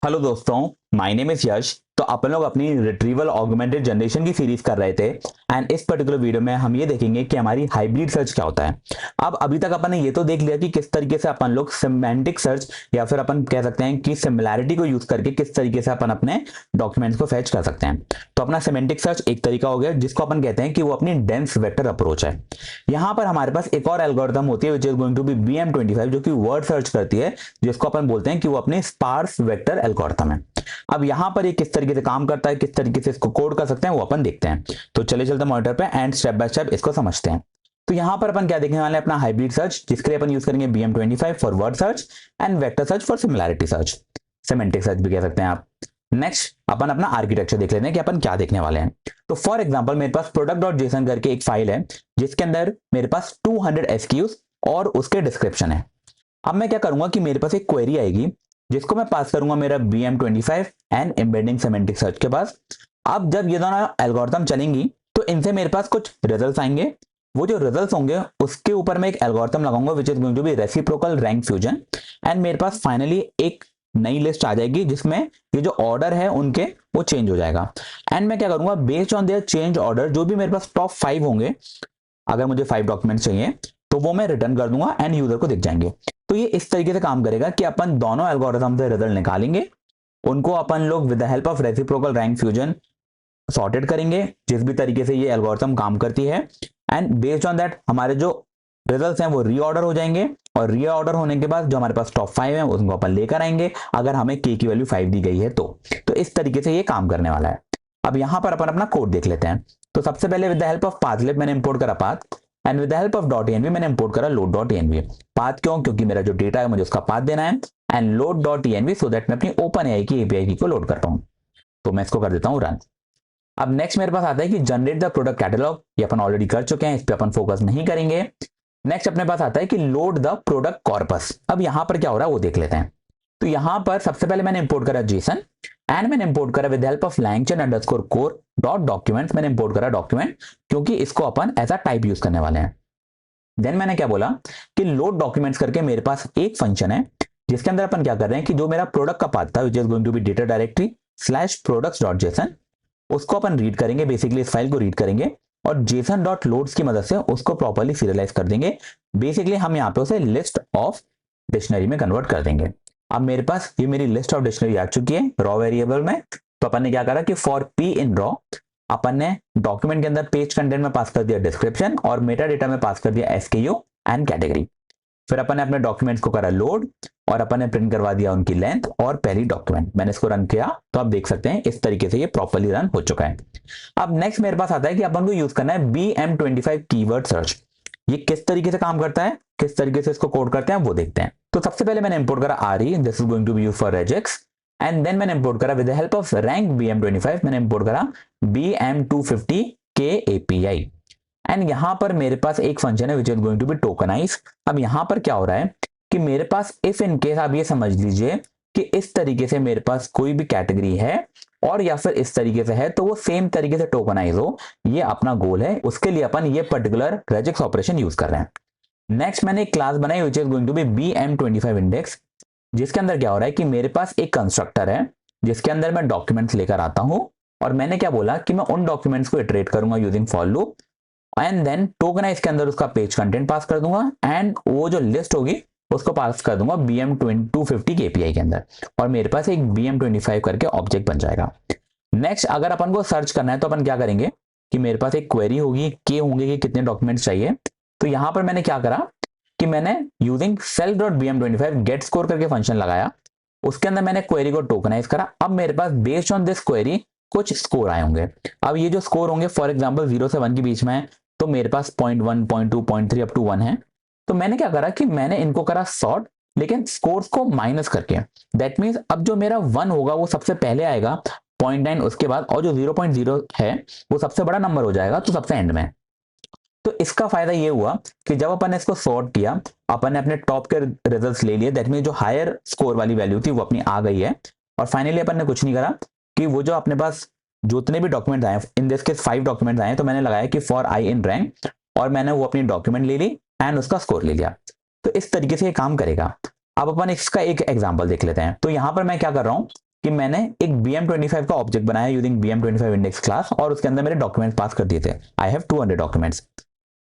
Hello दोस्तों, my name is यश। तो अपन लोग अपनी रिट्रीवल ऑगमेंटेड जनरेशन की सीरीज कर रहे थे एंड इस पर्टिकुलर वीडियो में हम ये देखेंगे कि हमारी हाइब्रिड सर्च क्या होता है। अब अभी तक अपन ने ये तो देख लिया कि किस तरीके से अपन लोग सिमेंटिक सर्च या फिर अपन कह सकते हैं कि सिमिलैरिटी को यूज करके किस तरीके से अपन अपने डॉक्यूमेंट्स को फेच कर सकते हैं। तो अपना सिमेंटिक सर्च एक तरीका हो गया जिसको अपन कहते हैं कि वो अपनी डेंस वेक्टर अप्रोच है। यहाँ पर हमारे पास एक और एल्गोरिथम होती है which is going to be BM25 जो कि वर्ड सर्च करती है, जिसको अपन बोलते हैं कि वो अपनी स्पार्स वेक्टर एल्गोरिथम है। अब यहां पर ये किस तरीके से काम करता है, किस तरीके से इसको कोड कर सकते हैं, वो अपन देखते हैं। तो चले चलते मॉनिटर पे एंड स्टेप बाय स्टेप इसको समझते हैं। तो यहां पर अपन क्या देखने वाले हैं, अपना हाइब्रिड सर्च, जिसके लिए अपन यूज करेंगे BM25 for word search and vector search for similarity search, semantic search भी कह सकते हैं आप। नेक्स्ट अपन अपना आर्किटेक्चर देख लेते हैं कि अपन क्या देखने वाले हैं। तो फॉर एग्जांपल मेरे पास product.json करके एक फाइल है जिसके अंदर मेरे पास 200 SKUs और उसके डिस्क्रिप्शन है। अब मैं क्या करूंगा कि मेरे पास एक क्वेरी आएगी जिसको मैं पास करूंगा मेरा BM25 and embedding semantic search के पास। अब जब ये दोनों एल्गोरिथम चलेंगी तो इनसे मेरे पास कुछ रिजल्ट्स आएंगे। वो जो रिजल्ट्स होंगे उसके ऊपर मैं एक एल्गोरिथम लगाऊंगा which is going to be reciprocal rank fusion and मेरे पास फाइनली एक नई लिस्ट आ जाएगी जिसमें ये जो ऑर्डर है उनके वो चेंज हो जाएगा। एंड मैं क्या करूंगा, based on their change order जो भी मेरे पास टॉप 5 होंगे, अगर मुझे 5 डॉक्यूमेंट्स चाहिए तो वो मैं रिटर्न कर दूंगा एंड यूजर को दिख जाएंगे। तो ये इस तरीके से काम करेगा कि अपन दोनों एल्गोरिथम से रिजल्ट निकालेंगे, उनको अपन लोग with the help of reciprocal rank fusion sorted करेंगे जिस भी तरीके से ये एल्गोरिथम काम करती है। एंड बेस्ड ऑन दैट हमारे जो रिजल्ट्स हैं वो रीऑर्डर हो जाएंगे और रीऑर्डर होने के बाद जो हमारे पास टॉप 5 है उनको अपन लेकर आएंगे अगर हमें के की वैल्यू 5 दी गई है तो इस तरीके से ये काम करने वाला है। अब यहां पर अपन अपना कोड देख लेते हैं। तो सबसे पहले विद द हेल्प ऑफ पाथलेब मैंने इंपोर्ट करा path and with the help of .env मैंने इंपोर्ट करा load.env। पाथ क्यों? क्योंकि मेरा जो डेटा है मुझे उसका पाथ देना है एंड load.env सो दैट मैं अपनी ओपन एआई की एपीआई की को लोड कर पाऊं। तो मैं इसको कर देता हूं रन। अब नेक्स्ट मेरे पास आता है कि जनरेट द प्रोडक्ट कैटलॉग, ये अपन ऑलरेडी कर चुके हैं, इस पे अपन फोकस नहीं करेंगे। नेक्स्ट अपने पास आता है कि लोड द प्रोडक्ट कॉर्पस। अब यहां पर क्या हो रहा है वो देख लेते हैं। तो यहां पर सबसे पहले मैंने इंपोर्ट करा जेसन एंड मैंने इंपोर्ट करा with help of langchain underscore core dot documents, मैंने इंपोर्ट करा डॉक्यूमेंट क्योंकि इसको अपन ऐसा टाइप यूज करने वाले हैं। देन मैंने क्या बोला कि लोड डॉक्यूमेंट्स करके मेरे पास एक फंक्शन है जिसके अंदर अपन क्या कर रहे हैं कि जो मेरा प्रोडक्ट का पाथ था which is going to be data directory slash products dot JSON, उसको अपन रीड करेंगे, बेसिकली इस फाइल को रीड करेंगे और जेसन डॉट लोड्स की मदद से उसको प्रॉपर्ली सीरियलाइज कर देंगे। बेसिकली हम यहाँ पे उसे लिस्ट ऑफ डिक्शनरी में कन्वर्ट कर देंगे। अब मेरे पास ये मेरी लिस्ट ऑफ डिक्शनरी आ चुकी है रॉ वेरिएबल में। तो अपन ने क्या करा कि फॉर पी इन रॉ अपन ने डॉक्यूमेंट के अंदर पेज कंटेंट में पास कर दिया डिस्क्रिप्शन और मेटा डेटा में पास कर दिया एसकेयू एंड कैटेगरी। फिर अपन ने अपने डॉक्यूमेंट्स को करा लोड और अपन ने प्रिंट करवा दिया उनकी लेंथ और पहली डॉक्यूमेंट। मैंने इसको रन किया तो आप देख सकते हैं इस तरीके से ये प्रॉपर्ली रन हो चुका है। अब नेक्स्ट मेरे पास आता है कि अपन को यूज करना है BM25 कीवर्ड सर्च। ये किस तरीके से काम करता है, किस तरीके से इसको कोड करते हैं वो देखते हैं। तो सबसे पहले मैंने इंपोर्ट करा RE, this is going to be used for regex and then मैंने इंपोर्ट करा with the help of rank BM25 मैंने इंपोर्ट करा BM250 के एपीआई एंड यहां पर मेरे पास एक फंक्शन है which is going to be tokenize. अब यहां पर क्या हो रहा है कि मेरे पास इफ इन केस आप ये समझ लीजिए कि इस तरीके से मेरे पास कोई भी कैटेगरी है और या फिर इस तरीके से है तो वो सेम तरीके से टोकनाइज हो, ये अपना गोल है। उसके लिए अपन ये पर्टिकुलर regex ऑपरेशन यूज कर रहे हैं। नेक्स्ट मैंने एक क्लास बनाई which is going to be BM25 index, जिसके अंदर क्या हो रहा है कि मेरे पास एक कंस्ट्रक्टर है जिसके अंदर मैं डॉक्यूमेंट्स लेकर आता हूं और मैंने क्या बोला कि मैं उन डॉक्यूमेंट्स को इटरेट करूंगा using for loop and then tokenize के अंदर उसका पेज कंटेंट पास कर दूंगा एंड वो जो लिस्ट होगी उसको पास कर दूंगा BM250 के एपीआई के अंदर और मेरे पास एक BM25 करके ऑब्जेक्ट बन जाएगा। नेक्स्ट अगर अपन को सर्च करना है तो अपन क्या करेंगे कि मेरे पास एक क्वेरी होगी के होंगे कि कितने डॉक्यूमेंट्स चाहिए। तो यहां पर मैंने क्या करा कि मैंने यूजिंग self.bm25 गेट स्कोर करके फंक्शन लगाया, उसके अंदर मैंने क्वेरी को टोकनाइज करा। अब मेरे पास बेस्ड ऑन दिस क्वेरी कुछ स्कोर आए होंगे। अब ये जो स्कोर होंगे फॉर एग्जांपल 0 से 1 के बीच में है तो मेरे पास 0.1 0.2 0.3 अप टू 1 है। तो मैंने क्या करा कि मैंने इनको करा सॉर्ट लेकिन स्कोर्स को माइनस करके। दैट मीन्स अब जो मेरा 1 होगा वो सबसे पहले आएगा, 0.9 उसके बाद और जो 0.0 है वो सबसे बड़ा नंबर हो जाएगा तो सबसे एंड में। तो इसका फायदा ये हुआ कि जब अपन ने इसको सॉर्ट किया अपन ने अपने टॉप के रिजल्ट्स ले लिए। दैट मीन जो हायर स्कोर वाली वैल्यू थी वो अपनी आ गई है और फाइनली अपन ने कुछ नहीं करा कि वो जो अपने पास जितने भी डॉक्यूमेंट आए, इन दिस केस 5 डॉक्यूमेंट आए, तो मैंने लगाया कि फॉर आई इन रैंक और मैंने वो अपनी डॉक्यूमेंट ले ली एंड उसका स्कोर ले लिया। तो इस तरीके से ये काम करेगा। अब अपन इसका एक एग्जांपल देख लेते हैं। तो यहां पर मैं क्या कर रहा हूं कि मैंने एक BM25 का ऑब्जेक्ट बनाया यूजिंग BM25 इंडेक्स क्लास और उसके अंदर मेरे डॉक्यूमेंट्स पास कर दिए थे। I have 200 documents.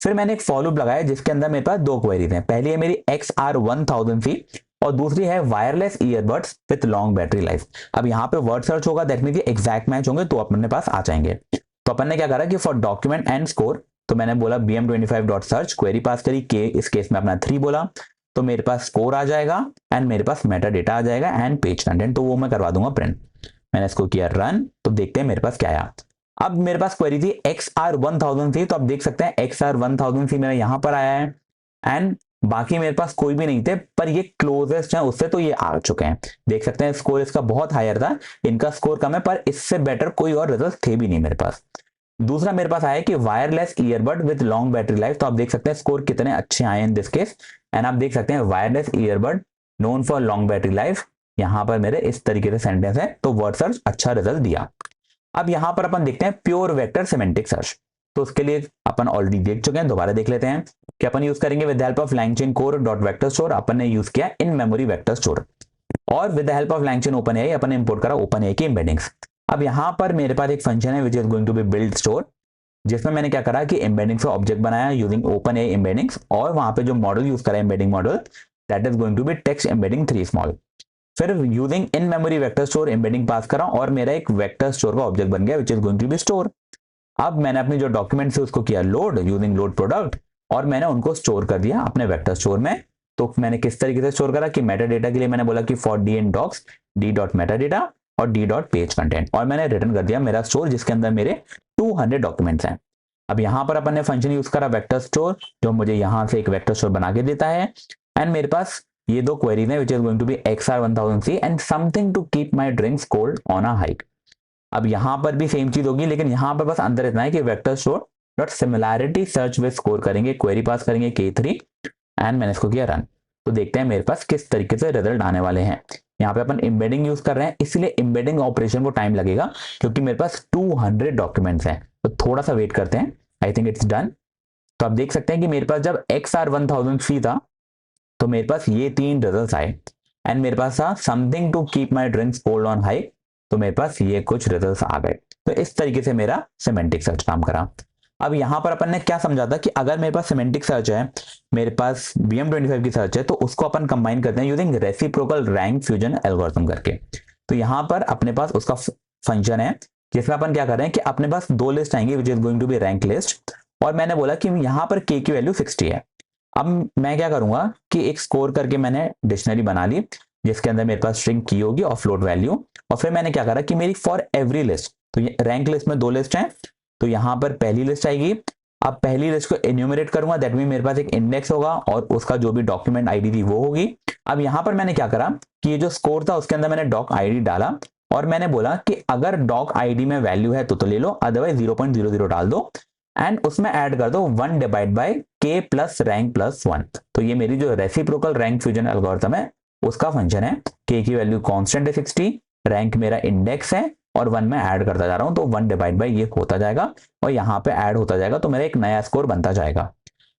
फिर मैंने एक फॉर लूप लगाया जिसके अंदर मेरे पास दो क्वेरीज हैं। पहली है मेरी XR1000 थी और दूसरी है wireless earbuds with long battery life. अब यहाँ पे वर्ड सर्च होगा, दैट मीन एग्जैक्ट मैच होंगे तो अपने पास आ जाएंगे। तो अपन ने क्या करा कि फॉर डॉक्यूमेंट एंड स्कोर, तो मैंने बोला BM25.search, क्वेरी पास करी, के इस केस में अपना 3 बोला, तो मेरे पास स्कोर आ जाएगा एंड मेरे पास मेटा डेटा आ जाएगा एंड पेज कंटेंट, तो वो मैं करवा दूंगा प्रिंट। मैंने इसको किया रन, तो देखते हैं मेरे पास क्या आया। अब मेरे पास क्वेरी थी XR1000 थी, तो आप देख सकते हैं XR1000 थी मेरा यहाँ पर आया है एंड बाकी मेरे पास कोई भी नहीं थे, पर ये क्लोजेस्ट है उससे, तो ये आ चुके हैं। देख सकते हैं स्कोर इसका बहुत हायर था, इनका स्कोर कम है, पर इससे बेटर कोई और रिजल्ट थे भी नहीं मेरे पास। दूसरा मेरे पास आया कि wireless earbud with long battery life, तो आप देख सकते हैं स्कोर कितने अच्छे आए इन दिस केस एंड आप देख सकते हैं wireless earbud known for long battery life, यहाँ पर मेरे इस तरीके से सेंटेंस है, तो वर्ड सर्च अच्छा रिजल्ट दिया। अब यहां पर अपन देखते हैं प्योर वेक्टर सिमेंटिक सर्च, तो उसके लिए अपन ऑलरेडी देख चुके हैं, दोबारा देख लेते हैं कि अपन यूज करेंगे with help of LangChain core dot vector store. अपन ने यूज किया इन मेमोरी वेक्टर स्टोर और with the help of LangChain open AI अपन ने इंपोर्ट करा ओपन एआई की एम्बेडिंग्स। अब यहां पर मेरे पास एक फंक्शन है which is going to be build store, जिसमें मैंने क्या करा कि एम्बेडिंग्स का ऑब्जेक्ट बनाया यूजिंग ओपन एआई एम्बेडिंग्स और वहां पे जो मॉडल यूज करा embedding model, that is going to be text embedding 3 small. फिर using in memory vector store embedding pass करा और मेरा एक वेक्टर स्टोर का ऑब्जेक्ट बन गया which is going to be store. अब मैंने अपनी जो डॉक्यूमेंट है उसको किया लोड यूजिंग लोड प्रोडक्ट और मैंने उनको स्टोर कर दिया अपने वेक्टर स्टोर में। तो मैंने किस तरीके से स्टोर करा कि मेटा डेटा के लिए मैंने बोला कि for D in docs D dot meta data और डी डॉट पेज कंटेंट, और मैंने रिटर्न कर दिया मेरा स्टोर जिसके अंदर मेरे 200 डॉक्यूमेंट्स हैं। अब यहां पर अपन ने फंक्शन यूज करा वेक्टर स्टोर, जो मुझे यहां से एक वेक्टर स्टोर बना के देता है एंड मेरे पास ये दो क्वेरीज हैं which is going to be XR1000C and something to keep my drinks cold on a hike. अब यहां पर भी सेम चीज होगी, लेकिन यहां पर बस अंदर इतना है कि vector store dot similarity search with score करेंगे, क्वेरी पास करेंगे K3 एंड मैंने इसको किया रन। तो देखते हैं मेरे पास किस तरीके से रिजल्ट आने वाले हैं। यहाँ पे अपन एम्बेडिंग यूज कर रहे हैं, इसलिए एम्बेडिंग ऑपरेशन को टाइम लगेगा क्योंकि मेरे पास 200 डॉक्यूमेंट्स हैं, तो थोड़ा सा वेट करते हैं। I think it's done. तो आप देख सकते हैं कि मेरे पास जब XR1000C था तो मेरे पास ये 3 रिजल्ट्स आए एंड मेरे पास था something to keep my drinks cold on high, तो मेरे पास ये कुछ रिजल्ट्स आ गए। तो इस तरीके से मेरा सिमेंटिक सर्च काम करा। अब यहां पर अपन ने क्या समझा था कि अगर मेरे पास सिमेंटिक सर्च है, मेरे पास BM25 की सर्च है, तो उसको अपन कंबाइन करते हैं using reciprocal rank fusion algorithm करके। तो यहां पर अपने पास उसका फंक्शन है जिसमें अपन क्या कर रहे हैं कि अपने पास 2 लिस्ट आएंगे which is going to be rank list, और मैंने बोला कि यहां पर K की वैल्यू 60 है। अब मैं क्या करूंगा कि एक स्कोर करके मैंने डिक्शनरी बना ली जिसके अंदर मेरे पास स्ट्रिंग की होगी और फ्लोट वैल्यू, और फिर मैंने क्या करा कि मेरी फॉर एवरी लिस्ट, तो ये रैंक लिस्ट में 2 लिस्ट हैं, तो यहां पर पहली लिस्ट आएगी। अब पहली लिस्ट को एन्यूमरेट करूंगा, दैट मीन मेरे पास एक इंडेक्स होगा और उसका जो भी डॉक्यूमेंट आईडी थी वो होगी। अब यहां पर मैंने क्या करा कि ये जो स्कोर था उसके अंदर मैंने डॉक आईडी डाला और मैंने बोला कि अगर डॉक आईडी में वैल्यू है तो ले लो, अदरवाइज 0.00 डाल दो एंड उसमें ऐड कर दो 1 divide by K plus rank plus 1। तो ये मेरी जो रेसिप्रोकल रैंक फ्यूजन एल्गोरिथम है उसका फंक्शन है। K की वैल्यू कांस्टेंट है 60, रैंक मेरा इंडेक्स है और 1 में ऐड करता जा रहा हूं, तो 1 डिवाइड बाय ये होता जाएगा और यहाँ पे ऐड होता जाएगा, तो मेरा एक नया स्कोर बनता जाएगा।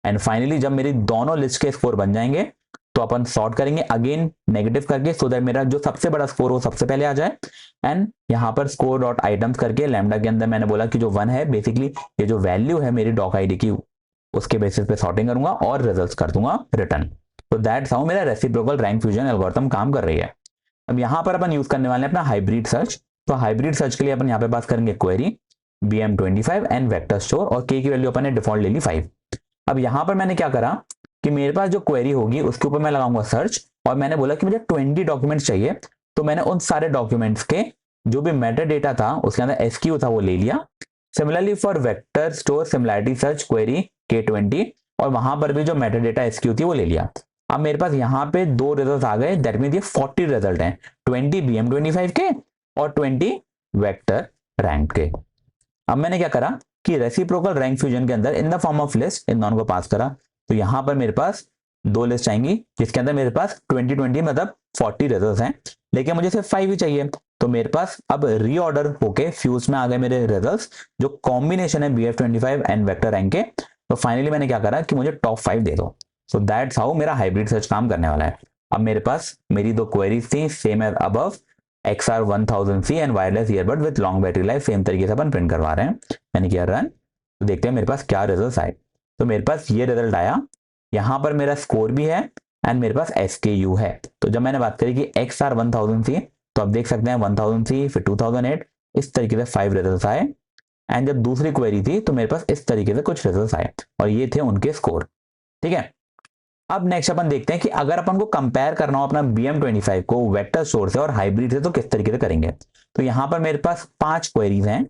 एंड फाइनली जब मेरी दोनों लिस्ट के स्कोर बन जाएंगे तो अपन सॉर्ट करेंगे अगेन नेगेटिव करके, सो दैट मेरा जो सबसे बड़ा स्कोर हो सबसे पहले आ जाए। एंड यहाँ पर स्कोर डॉट आइटम्स करके लैम्डा के अंदर मैंने बोला कि जो 1 है बेसिकली ये जो वैल्यू है मेरी डॉक आईडी की, उसके बेसिस पे सॉर्टिंग करूंगा और रिजल्ट्स कर दूंगा रिटर्न। तो दैट्स हाउ मेरा रेसिप्रोकल रैंक फ्यूजन एल्गोरिथम काम कर रही है। अब यहाँ पर अपन यूज करने वाले हैं अपना हाइब्रिड सर्च। तो हाइब्रिड सर्च के लिए अपन यहाँ पे पास करेंगे query BM25 and vector store और K की वैल्यू अपन ने डिफॉल्ट ले ली 5। अब यहाँ पर मैंने क्या करा कि मेरे पास जो क्वेरी होगी उसके ऊपर मैं लगाऊंगा सर्च, और मैंने बोला कि मुझे 20 डॉक्यूमेंट्स चाहिए, तो मैंने उन सारे डॉक्यूमेंट्स के जो भी मेटा डेटा था उसके अंदर SQ था वो ले लिया। Similarly for vector store similarity search query K20, और वहां पर भी जो मेटा डेटा SQ थी वो ले लिया। अब मेरे पास यहाँ पे 2 रिजल्ट आ गए, दैट मीन ये 40 रिजल्ट हैं, 20 BM25 के और 20 वेक्टर रैंक के। अब मैंने क्या करा कि रेसिप्रोकल रैंक फ्यूजन के अंदर in the form of list इन दोनों को पास करा, तो यहां पर मेरे पास 2 लिस्ट आएंगी जिसके अंदर मेरे पास 20 मतलब 40 रिजल्ट्स हैं, लेकिन मुझे सिर्फ 5 ही चाहिए। तो मेरे पास अब रीऑर्डर होके फ्यूज में आ गए मेरे रिजल्ट्स जो कॉम्बिनेशन है BF25 एंड वेक्टर रैंक के। तो फाइनली मैंने क्या करा कि मुझे टॉप 5 दे दो। सो दैट्स हाउ मेरा हाइब्रिड सर्च काम करने वाला है। अब मेरे पास मेरी 2 क्वेरीज थी same as above XR1000C and wireless earbud with long battery life same तरीके से अपन प्रिंट करवा रहे हैं। मैंने किया रन, तो देखते हैं मेरे पास क्या रिजल्ट आए। तो मेरे पास ये रिजल्ट आया, यहाँ पर मेरा स्कोर भी है एंड मेरे पास SKU है। तो जब मैंने बात करी कि XR1000C, तो आप देख सकते हैं 1000C फिर 2008, इस तरीके से 5 रिजल्ट आए। एंड जब दूसरी क्वेरी थी तो मेरे पास इस तरीके से कुछ रिजल्ट आए और ये थे उनके स्कोर। ठीक है, अब नेक्स्ट अपन देखते हैं कि अगर अपन को कंपेयर करना हो अपना BM25 को वेक्टर स्टोर से और हाइब्रिड से तो किस तरीके से करेंगे। तो यहाँ पर मेरे पास 5 क्वेरीज हैं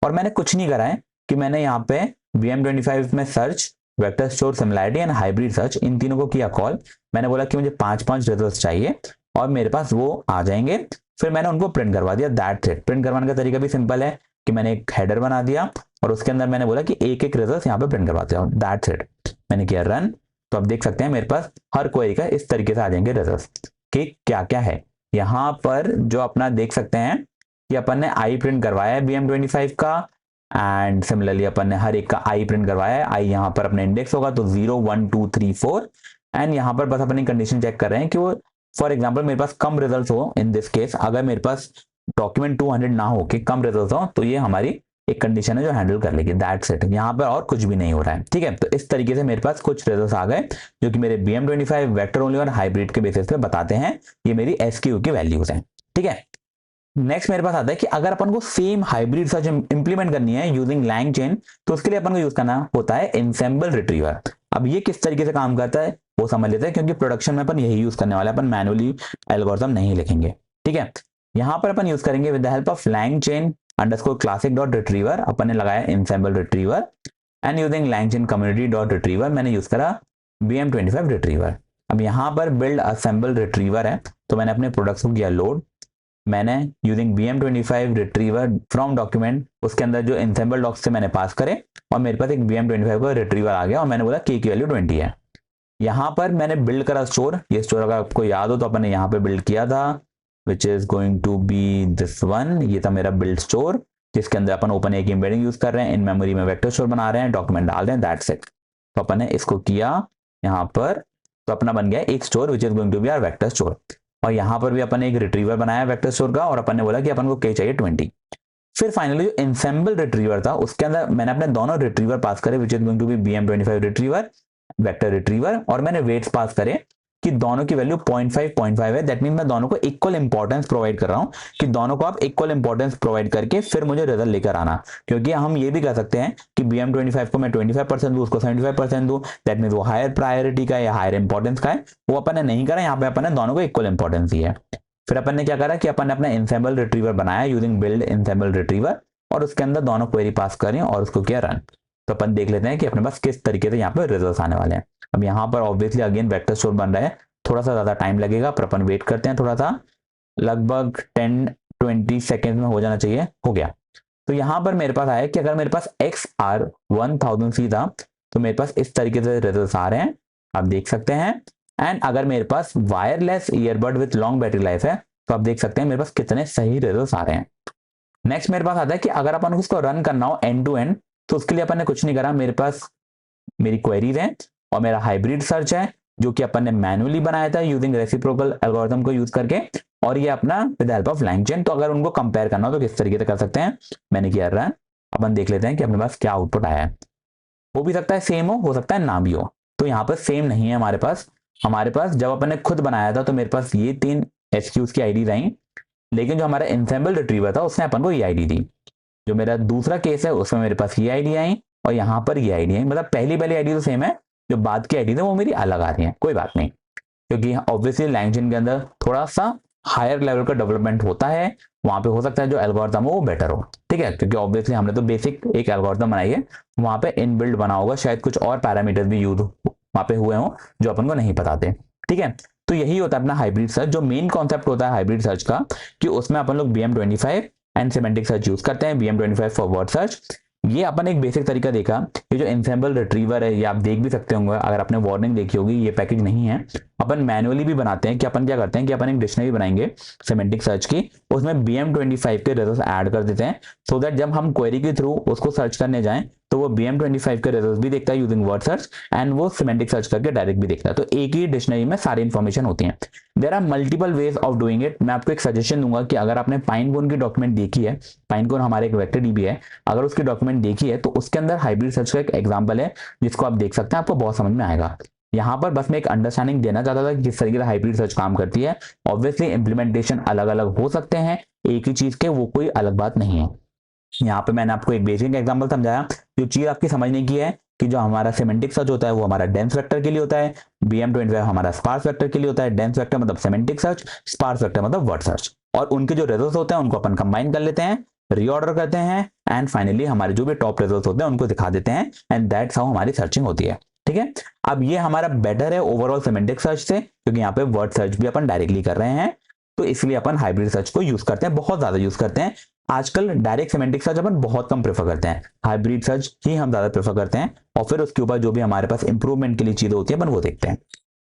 और मैंने कुछ नहीं करा है कि मैंने यहाँ पे BM25 में search, vector store, similarity and hybrid search, इन तीनों को किया कॉल। मैंने बोला कि मुझे 5 रिजल्ट चाहिए और मेरे पास वो आ जाएंगे। फिर मैंने उनको प्रिंट करवा दिया, दैट्स इट। प्रिंट करवाने का तरीका भी सिंपल है कि मैंने एक हेडर बना दिया और उसके अंदर मैंने बोला कि एक एक रिजल्ट यहाँ पे प्रिंट करवाते हो, दैट्स इट। मैंने किया रन, तो आप देख सकते हैं मेरे पास हर क्वेरी का इस तरीके से आ जाएंगे रिजल्ट कि क्या क्या है। यहाँ पर जो अपना देख सकते हैं कि अपन ने आई प्रिंट करवाया है BM25 का एंड सिमिलरली अपन ने हर एक का आई प्रिंट करवाया है। आई यहाँ पर अपने इंडेक्स होगा तो 0 1 2 3 4 एंड यहाँ पर बस अपनी कंडीशन चेक कर रहे हैं कि वो फॉर एग्जाम्पल मेरे पास कम रिजल्ट हो। इन दिस केस अगर मेरे पास डॉक्यूमेंट 200 ना हो कि कम रिजल्ट हो तो ये हमारी एक कंडीशन है जो हैंडल कर लेगी, दैट्स इट। यहाँ पर और कुछ भी नहीं हो रहा है। ठीक है, तो इस तरीके से मेरे पास कुछ रिजल्ट्स आ गए जो कि मेरे BM25 वेक्टर ओनली और हाइब्रिड के बेसिस पे बताते हैं ये मेरी SKU की वैल्यूज हैं। ठीक है, नेक्स्ट मेरे पास आता है कि अगर अपन को सेम हाइब्रिड सर्च इंप्लीमेंट करनी है यूजिंग लैंग चेन तो उसके लिए अपन को यूज करना होता है इनसेम्बल रिट्रीवर। अब ये किस तरीके से काम करता है वो समझ लेते हैं, क्योंकि प्रोडक्शन में अपन यही यूज करने वाले हैं, अपन मैनुअली एल्गोरिथम नहीं लिखेंगे। ठीक है, यहाँ पर अपन यूज करेंगे with the help of LangChain underscore classic dot retriever, अपन ने लगाया ensemble retriever and using LangChain community dot retriever मैंने यूज करा BM25 रिट्रीवर। अब यहाँ पर बिल्ड असेंबल रिट्रीवर है तो मैंने अपने प्रोडक्ट्स को किया लोड। मैंने using BM25 retriever from document उसके अंदर जो इनसेम्बल डॉक्स थे मैंने पास करे और मेरे पास एक BM25 का रिट्रीवर आ गया और मैंने बोला K की वैल्यू 20 है। यहाँ पर मैंने बिल्ड करा स्टोर, ये स्टोर अगर आपको याद हो तो अपन ने यहाँ पे बिल्ड किया था which is going to be this one. ये था मेरा बिल्ड स्टोर जिसके अंदर अपन ओपन एक एम्बेडिंग यूज कर रहे हैं, इन मेमोरी में वेक्टर स्टोर बना रहे हैं, डॉक्यूमेंट डाल रहे हैं, दैट्स इट। तो अपन ने इसको किया यहाँ पर, तो अपना बन गया एक store which is going to be our vector store. और यहाँ पर भी अपन ने एक रिट्रीवर बनाया वेक्टर स्टोर का और अपन ने बोला कि अपन को K चाहिए 20। फिर फाइनली जो इनसेम्बल रिट्रीवर था उसके अंदर मैंने अपने दोनों रिट्रीवर पास करे which is going to be BM25 retriever vector retriever और मैंने वेट्स पास करे कि दोनों की वैल्यू 0.5 है। दैट मीन मैं दोनों को इक्वल इंपॉर्टेंस प्रोवाइड कर रहा हूं कि दोनों को आप इक्वल इंपॉर्टेंस प्रोवाइड करके फिर मुझे रिजल्ट लेकर आना, क्योंकि हम ये भी कर सकते हैं कि BM25 को मैं 25% दूं, उसको 75% दूं, दैट मीन वो हायर प्रायोरिटी का या हायर इंपॉर्टेंस का है। वो अपन ने नहीं करा, यहाँ पे अपन ने दोनों को इक्वल इंपॉर्टेंस दी है। फिर अपन ने क्या करा कि अपन ने अपना इनसेम्बल रिट्रीवर बनाया यूजिंग बिल्ड इनसेम्बल रिट्रीवर और उसके अंदर दोनों क्वेरी पास करें और उसको किया रन। तो अपन देख लेते हैं कि अपने पास किस तरीके से यहाँ पे रिजल्ट आने वाले हैं। अब यहाँ पर ऑब्वियसली अगेन वेक्टर स्टोर बन रहा है, थोड़ा सा ज्यादा टाइम लगेगा पर अपन वेट करते हैं थोड़ा सा, लगभग 10-20 सेकेंड में हो जाना चाहिए। हो गया। तो यहाँ पर मेरे पास आया कि अगर मेरे पास XR1000C था तो मेरे पास इस तरीके से रिजल्ट आ रहे हैं, आप देख सकते हैं। एंड अगर मेरे पास wireless earbud with long battery life है तो आप देख सकते हैं मेरे पास कितने सही रिजल्ट आ रहे हैं। नेक्स्ट मेरे पास आता है कि अगर अपन उसको रन करना हो एंड टू एंड तो उसके लिए अपन ने कुछ नहीं करा, मेरे पास मेरी क्वेरीज है और मेरा हाइब्रिड सर्च है जो कि अपन ने मैनुअली बनाया था यूजिंग रेसिप्रोकल एल्गोरिथम को यूज करके, और ये अपना with help of LangChain. तो अगर उनको कंपेयर करना हो तो किस तरीके से कर सकते हैं, मैंने किया रन। अपन देख लेते हैं कि अपने पास क्या आउटपुट आया है। हो भी सकता है सेम हो सकता है ना भी हो। तो यहाँ पर सेम नहीं है हमारे पास जब अपन ने खुद बनाया था तो मेरे पास ये 3 SQs की आईडी आई, लेकिन जो हमारा इनसेम्बल रिट्रीवर था उसने अपन को ये आईडी दी। जो मेरा दूसरा केस है उसमें मेरे पास ये आईडी आई और यहाँ पर ये आईडी आई, मतलब पहली वाली आईडी तो सेम है, जो बाद की आईडी है वो मेरी अलग आ रही है। कोई बात नहीं, क्योंकि ऑब्वियसली लैंग चेन के अंदर थोड़ा सा हायर लेवल का डेवलपमेंट होता है, वहां पे हो सकता है जो एल्गोरिथम हो वो बेटर हो। ठीक है, क्योंकि ऑब्वियसली हमने तो बेसिक एक एल्गोरिथम बनाई है, वहां पे इनबिल्ड बना होगा, शायद कुछ और पैरामीटर भी यूज वहां पे हुए हों जो अपन को नहीं बताते। ठीक है, तो यही होता है अपना हाइब्रिड सर्च। जो मेन कॉन्सेप्ट होता है हाइब्रिड सर्च का कि उसमें अपन लोग BM25 and semantic search use करते हैं, BM25 फॉर वर्ड सर्च। ये अपन एक बेसिक तरीका देखा। ये जो इनसेम्बल रिट्रीवर है ये आप देख भी सकते होंगे, अगर आपने वार्निंग देखी होगी, ये पैकेज नहीं है अपन मैनुअली भी बनाते हैं कि अपन क्या करते हैं कि अपन एक डिक्शनरी बनाएंगे सिमेंटिक सर्च की, उसमें BM25 के रिजल्ट्स ऐड कर देते हैं, सो दैट जब हम क्वेरी के थ्रू उसको सर्च करने जाएं तो वो BM25 के रिजल्ट्स भी देखता है यूजिंग वर्ड सर्च, एंड वो सिमेंटिक सर्च करके डायरेक्ट भी देखता है। तो एक ही डिक्शनरी में सारी इन्फॉर्मेशन होती है। There are multiple ways of doing it. मैं आपको एक सजेशन दूंगा कि अगर आपने पाइनकोन की डॉक्यूमेंट देखी है, पाइनकोन हमारे एक वेक्टर डीबी है, अगर उसकी डॉक्यूमेंट देखी है तो उसके अंदर हाइब्रिड सर्च का एक एग्जाम्पल है जिसको आप देख सकते हैं, आपको बहुत समझ में आएगा। यहाँ पर बस मैं एक अंडरस्टैंडिंग देना चाहता था कि किस तरीके से हाइब्रिड सर्च काम करती है। ऑब्वियसली इंप्लीमेंटेशन अलग अलग हो सकते हैं एक ही चीज के, वो कोई अलग बात नहीं है। यहाँ पे मैंने आपको एक बेसिक एग्जांपल समझाया। जो चीज आपकी समझने की है कि जो हमारा सिमेंटिक सर्च होता है वो हमारा डेंस वेक्टर के लिए होता है, BM25 हमारा स्पार्स वेक्टर के लिए होता है। डेंस वेक्टर मतलब सिमेंटिक सर्च, स्पार्स वेक्टर मतलब वर्ड सर्च, और उनके जो रिजल्ट्स होते हैं उनको अपन कंबाइन कर लेते हैं, रीऑर्डर करते हैं, एंड फाइनली हमारे जो भी टॉप रिजल्ट्स होते हैं उनको दिखा देते हैं, एंड दैट्स हाउ हमारी सर्चिंग होती है। ठीक है, अब ये हमारा बेटर है ओवरऑल सिमेंटिक सर्च से, क्योंकि यहाँ पे वर्ड सर्च भी अपन डायरेक्टली कर रहे हैं, तो इसलिए अपन हाइब्रिड सर्च को यूज करते हैं, बहुत ज्यादा यूज करते हैं। आजकल डायरेक्ट सिमेंटिक सर्च अपन बहुत कम प्रेफर करते हैं, हाइब्रिड सर्च ही हम ज्यादा प्रेफर करते हैं, और फिर उसके ऊपर जो भी हमारे पास इंप्रूवमेंट के लिए चीजें होती है अपन वो देखते हैं।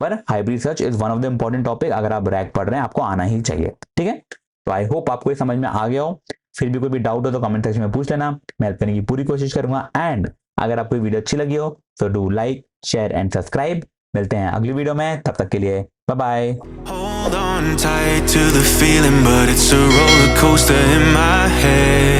पर hybrid search is one of the important topic, अगर आप रैक पढ़ रहे हैं आपको आना ही चाहिए। ठीक है, तो आई होप आपको ये समझ में आ गया हो। फिर भी कोई भी डाउट हो तो कमेंट सेक्शन में पूछ लेना, मैं हेल्प करने की पूरी कोशिश करूंगा। एंड अगर आपको वीडियो अच्छी लगी हो तो do like, share and subscribe. मिलते हैं अगली वीडियो में, तब तक के लिए bye bye. Hold on tight to the feeling, but it's a roller coaster in my head.